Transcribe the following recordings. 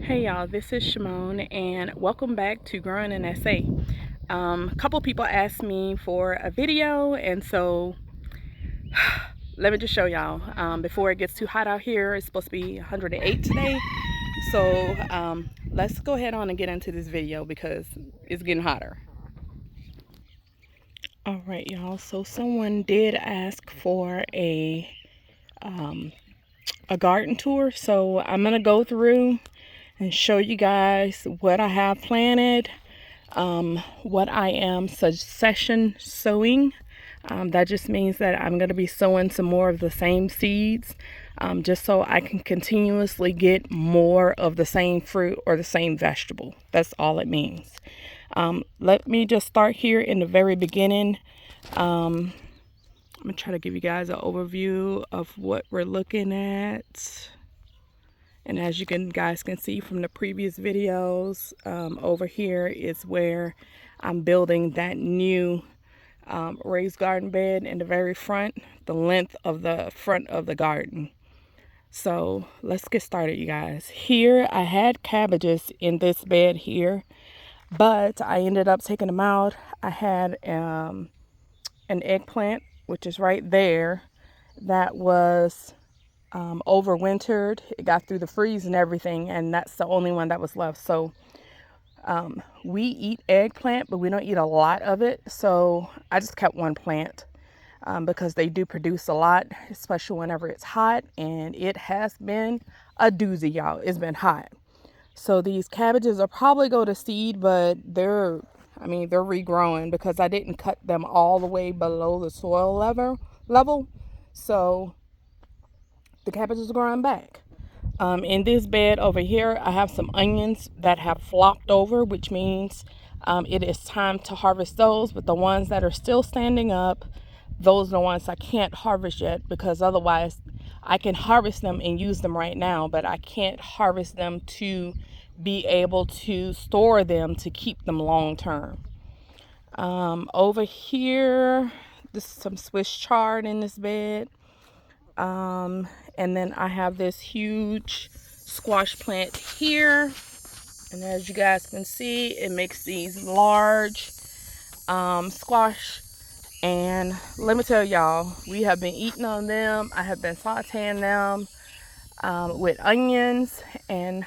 Hey y'all, this is Shamonn and welcome back to Growing in SA. A couple people asked me for a video, and so let me just show y'all before it gets too hot out here. It's supposed to be 108 today, so let's go ahead on and get into this video because it's getting hotter. All right, y'all, so someone did ask for a garden tour, so I'm gonna go through and show you guys what I have planted, what I am succession sowing. That just means that I'm going to be sowing some more of the same seeds, just so I can continuously get more of the same fruit or the same vegetable. That's all it means. Let me just start here in the very beginning. I'm going to try to give you guys an overview of what we're looking at. And as you guys can see from the previous videos, over here is where I'm building that new raised garden bed in the very front, the length of the front of the garden. So let's get started, you guys. Here I had cabbages in this bed here, but I ended up taking them out. I had an eggplant, which is right there, that was overwintered. It got through the freeze and everything, and that's the only one that was left. So we eat eggplant, but we don't eat a lot of it, so I just kept one plant because they do produce a lot, especially whenever it's hot, and it has been a doozy, y'all. It's been hot. So these cabbages will probably go to seed, but they're regrowing because I didn't cut them all the way below the soil level. So the cabbages are growing back. In this bed over here, I have some onions that have flopped over, which means it is time to harvest those. But the ones that are still standing up, those are the ones I can't harvest yet, because otherwise I can harvest them and use them right now, but I can't harvest them to be able to store them to keep them long term. Over here, this is some Swiss chard in this bed. And then I have this huge squash plant here, and as you guys can see, it makes these large squash. And let me tell y'all, we have been eating on them. I have been sauteing them with onions and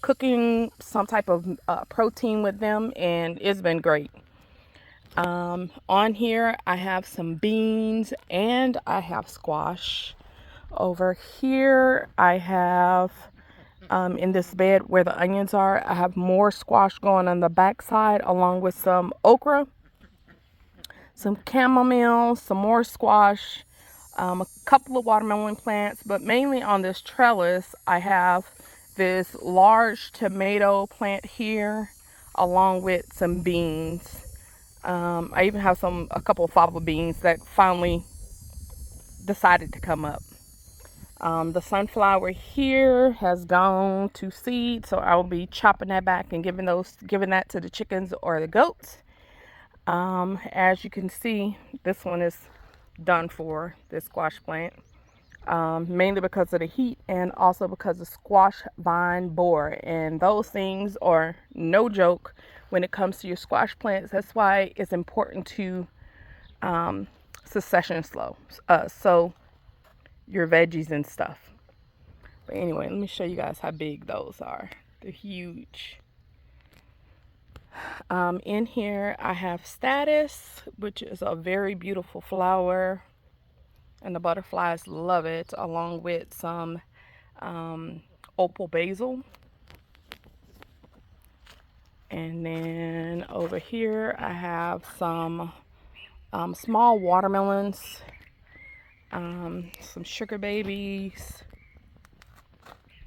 cooking some type of protein with them, and it's been great. On here I have some beans and I have squash. Over here I have in this bed where the onions are, I have more squash going on the back side, along with some okra, some chamomile, some more squash, a couple of watermelon plants. But mainly on this trellis I have this large tomato plant here, along with some beans. I even have a couple of fava beans that finally decided to come up. The sunflower here has gone to seed, so I will be chopping that back and giving that to the chickens or the goats. As you can see, this one is done for, this squash plant, mainly because of the heat and also because of squash vine borer, and those things are no joke when it comes to your squash plants. That's why it's important to succession sow your veggies and stuff. But anyway, let me show you guys how big those are. They're huge. In here I have statice, which is a very beautiful flower, and the butterflies love it, along with some opal basil. And then over here I have some small watermelons, some sugar babies.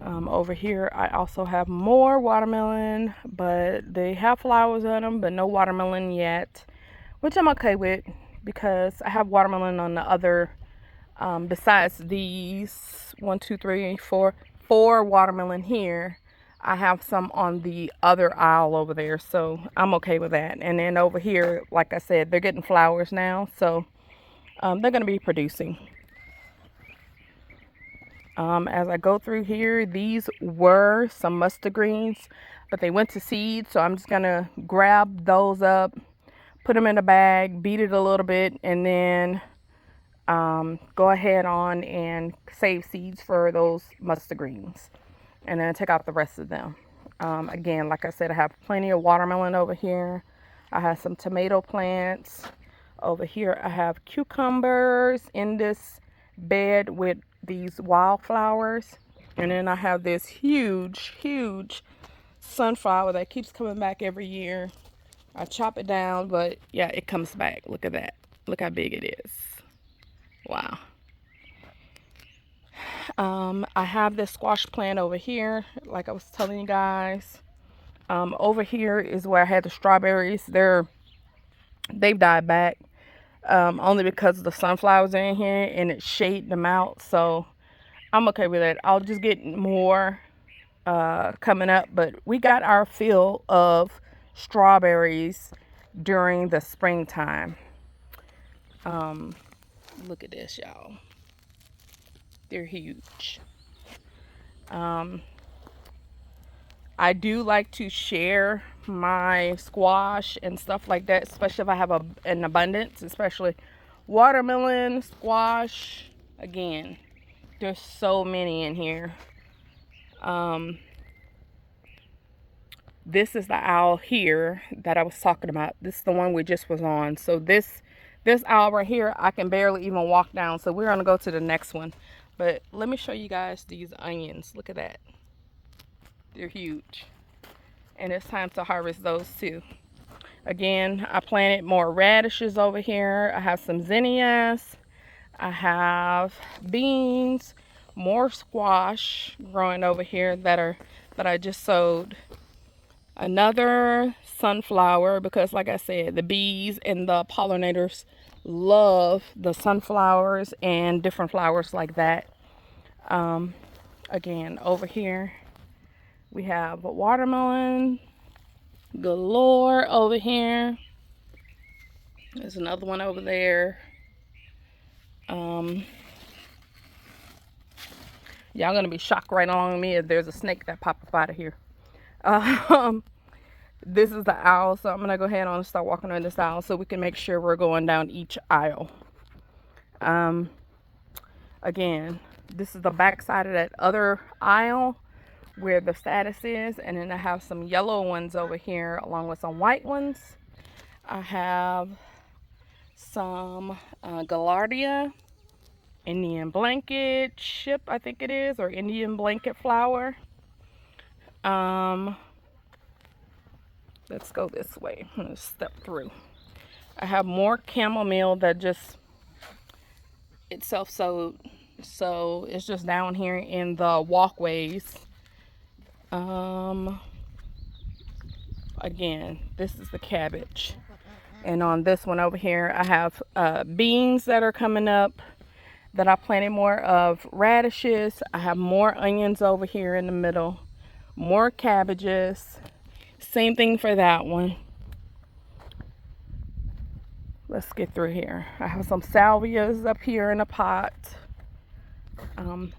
Over here I also have more watermelon, but they have flowers on them, but no watermelon yet, which I'm okay with because I have watermelon on the other, besides these 4 watermelon here. I have some on the other aisle over there, so I'm okay with that. And then over here, like I said, they're getting flowers now, so they're going to be producing. As I go through here, these were some mustard greens, but they went to seed, so I'm just gonna grab those up, put them in a bag, beat it a little bit, and then go ahead on and save seeds for those mustard greens, and then take out the rest of them. Again, like I said, I have plenty of watermelon over here. I have some tomato plants. Over here, I have cucumbers in this bed with these wildflowers. And then I have this huge, huge sunflower that keeps coming back every year. I chop it down, but yeah, it comes back. Look at that. Look how big it is. Wow. I have this squash plant over here, like I was telling you guys. Over here is where I had the strawberries. They've died back, only because the sunflowers are in here and it shaded them out. So I'm okay with that. I'll just get more coming up, but we got our fill of strawberries during the springtime. Look at this, y'all. They're huge. I do like to share my squash and stuff like that, especially if I have an abundance, especially watermelon, squash. Again, there's so many in here. This is the aisle here that I was talking about. This is the one we just was on. So this aisle right here, I can barely even walk down. So we're gonna go to the next one. But let me show you guys these onions. Look at that. They're huge. And it's time to harvest those too. Again, I planted more radishes over here. I have some zinnias. I have beans, more squash growing over here that I just sowed. Another sunflower, because like I said, the bees and the pollinators love the sunflowers and different flowers like that. Again, over here we have watermelon galore over here. There's another one over there. Y'all gonna be shocked right along with me if there's a snake that popped up out of here. This is the aisle, so I'm gonna go ahead and start walking on this aisle so we can make sure we're going down each aisle. Again, this is the back side of that other aisle where the status is, and then I have some yellow ones over here along with some white ones. I have some gaillardia, Indian blanket chip, I think it is, or Indian blanket flower. Let's go this way. I'm gonna step through. I have more chamomile that just it's self-sowed, so it's just down here in the walkways. Again, this is the cabbage, and on this one over here I have beans that are coming up that I planted more of, radishes. I have more onions over here in the middle, more cabbages. Same thing for that one. Let's get through here. I have some salvias up here in a pot.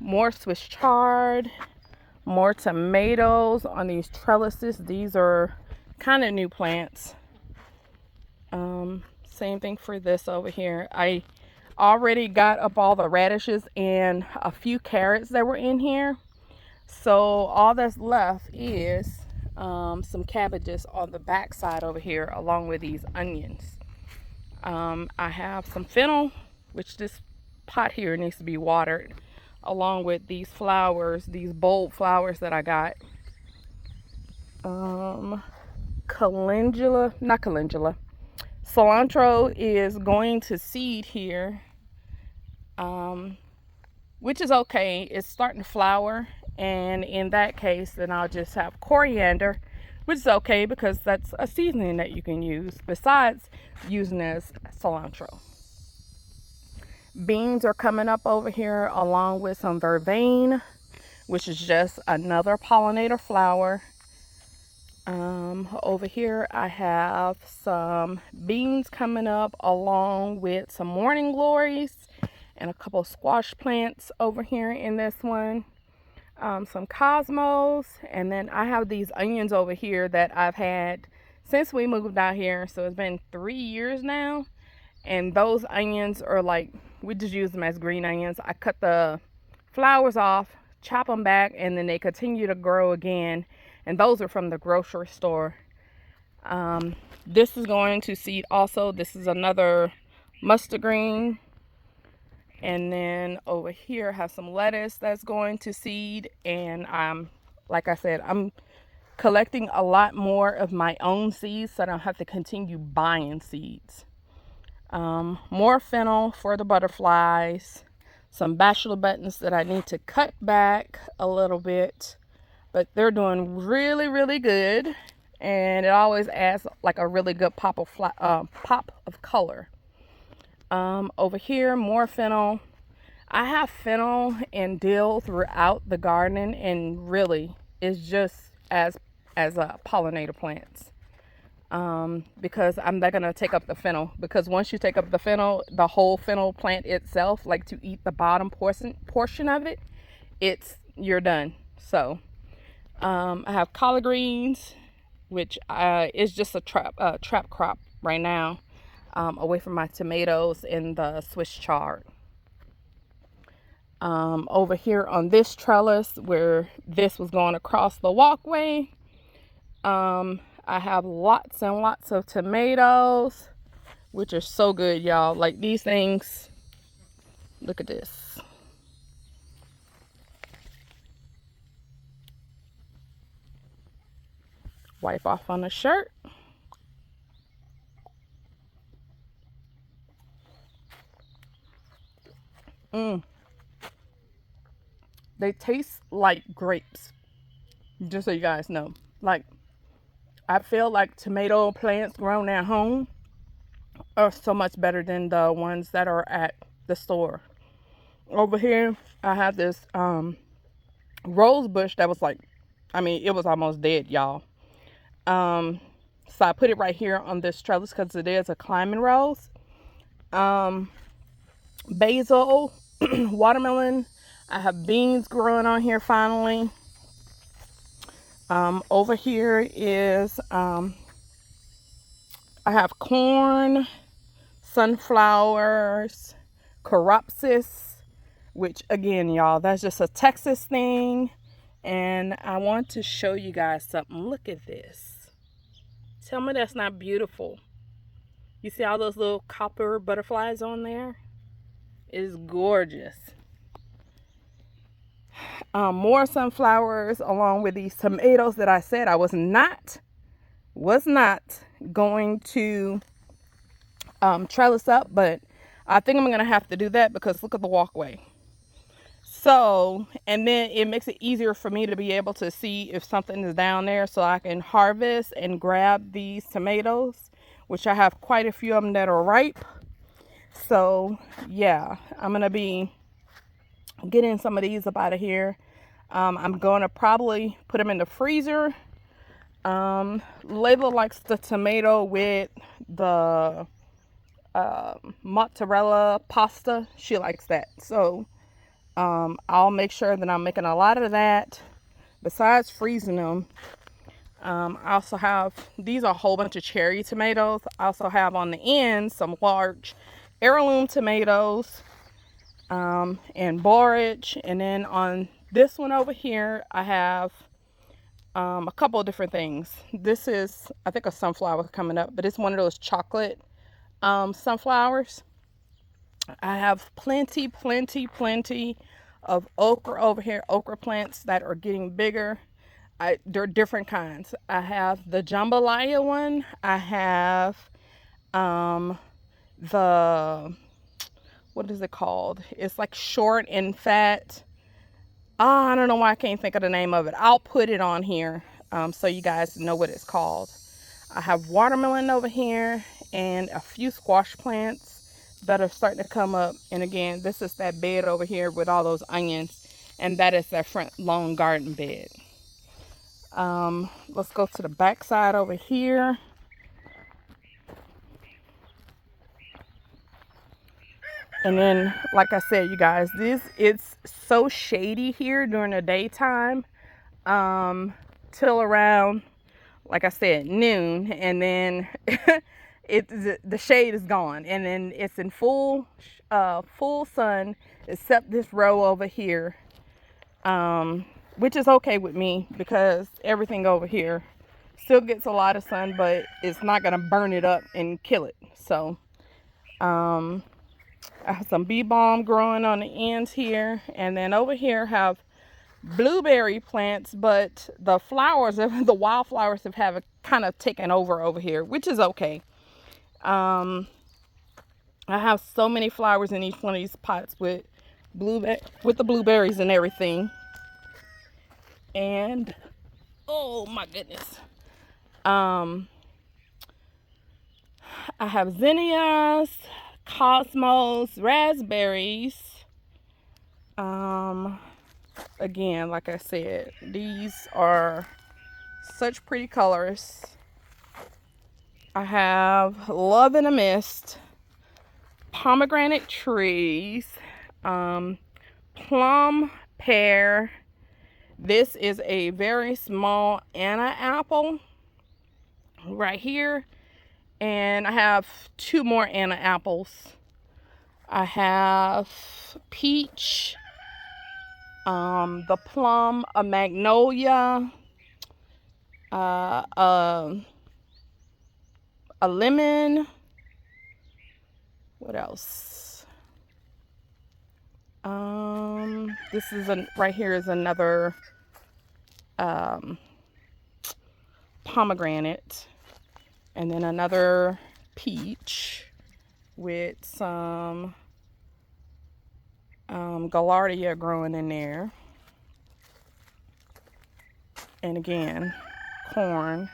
More Swiss chard. More tomatoes on these trellises. These are kind of new plants. Same thing for this over here. I already got up all the radishes and a few carrots that were in here. So all that's left is some cabbages on the back side over here along with these onions. I have some fennel, which this pot here needs to be watered, along with these flowers, these bold flowers that I got. Cilantro is going to seed here, which is okay. It's starting to flower, and in that case then I'll just have coriander, which is okay because that's a seasoning that you can use besides using as cilantro. Beans are coming up over here along with some vervain, which is just another pollinator flower. Over here I have some beans coming up along with some morning glories and a couple of squash plants over here in this one. Some cosmos, and then I have these onions over here that I've had since we moved out here. So it's been 3 years now, and those onions are like, we just use them as green onions. I cut the flowers off, chop them back, and then they continue to grow again, and those are from the grocery store. This is going to seed also. This is another mustard green. And then over here I have some lettuce that's going to seed, and like I said, I'm collecting a lot more of my own seeds so I don't have to continue buying seeds. More fennel for the butterflies, some bachelor buttons that I need to cut back a little bit, but they're doing really, really good, and it always adds like a really good pop of color. Over here, more fennel. I have fennel and dill throughout the garden, and really it's just as pollinator plants. Because I'm not gonna take up the fennel, because once you take up the fennel, the whole fennel plant itself, like to eat the bottom portion of it, you're done. So I have collard greens, which is just a trap crop right now, away from my tomatoes and the Swiss chard. Over here on this trellis where this was going across the walkway, I have lots and lots of tomatoes, which are so good, y'all. Like these things, look at this. Wipe off on the shirt. They taste like grapes, just so you guys know. Like, I feel like tomato plants grown at home are so much better than the ones that are at the store. Over here, I have this rose bush that was like, it was almost dead, y'all. So I put it right here on this trellis because it is a climbing rose. Basil, watermelon. I have beans growing on here finally. Over here is, I have corn, sunflowers, caropsis, which again, y'all, that's just a Texas thing. And I want to show you guys something. Look at this. Tell me that's not beautiful. You see all those little copper butterflies on there? It's gorgeous. More sunflowers along with these tomatoes that I said I was not going to trellis up, but I think I'm gonna have to do that because look at the walkway. So, and then it makes it easier for me to be able to see if something is down there so I can harvest and grab these tomatoes, which I have quite a few of them that are ripe. So yeah, I'm gonna be getting some of these up out of here. I'm gonna probably put them in the freezer. Layla likes the tomato with the mozzarella pasta. She likes that. So I'll make sure that I'm making a lot of that. Besides freezing them, I also have, these are a whole bunch of cherry tomatoes. I also have on the end some large heirloom tomatoes and borage. And then on this one over here, I have a couple of different things. This is, I think, a sunflower coming up, but it's one of those chocolate sunflowers. I have plenty of okra over here, okra plants that are getting bigger. They're different kinds. I have the jambalaya one. I have the, what is it called? It's like short and fat. I don't know why I can't think of the name of it. I'll put it on here so you guys know what it's called. I have watermelon over here and a few squash plants that are starting to come up. And again, this is that bed over here with all those onions, and that is that front lawn garden bed. Let's go to the back side over here. And then, like I said, you guys, it's so shady here during the daytime, till around, like I said, noon, and then the shade is gone, and then it's in full sun, except this row over here, which is okay with me because everything over here still gets a lot of sun, but it's not gonna burn it up and kill it. So I have some bee balm growing on the ends here, and then over here have blueberry plants, but the flowers, the wildflowers have kind of taken over here, which is okay. I have so many flowers in each one of these pots with the blueberries and everything. And oh my goodness, I have zinnias, cosmos, raspberries. Again, like I said, these are such pretty colors. I have love in a mist, pomegranate trees, plum, pear. This is a very small Anna apple right here, and I have 2 more Anna apples. I have peach, the plum, a magnolia, a lemon. What else? This is right here is another pomegranate, and then another peach with some gaillardia growing in there, and again corn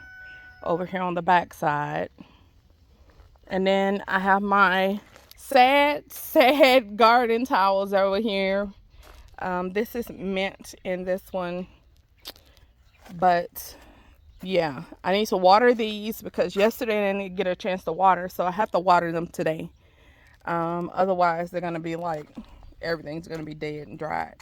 over here on the back side. And then I have my sad garden towels over here. This is mint in this one, but yeah, I need to water these because yesterday I didn't get a chance to water, so I have to water them today. Otherwise they're gonna be like, everything's gonna be dead and dried.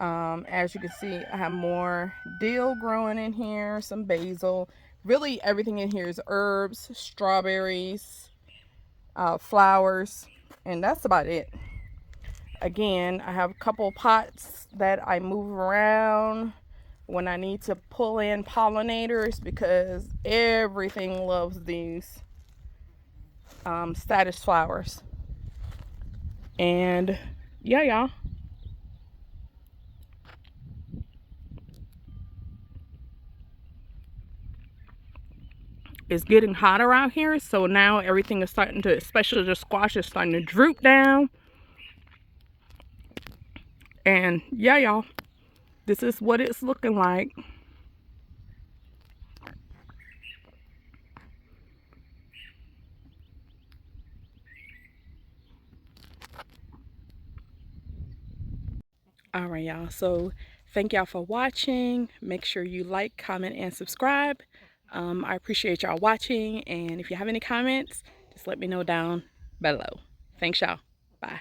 As you can see, I have more dill growing in here, some basil. Really everything in here is herbs, strawberries, flowers, and that's about it. Again, I have a couple pots that I move around when I need to pull in pollinators because everything loves these statice flowers. And yeah, y'all, it's getting hotter out here, so now everything is starting to, especially the squash, is starting to droop down. And yeah, y'all, this is what it's looking like. All right, y'all, so thank y'all for watching. Make sure you like, comment, and subscribe. I appreciate y'all watching, and if you have any comments, just let me know down below. Thanks, y'all. Bye.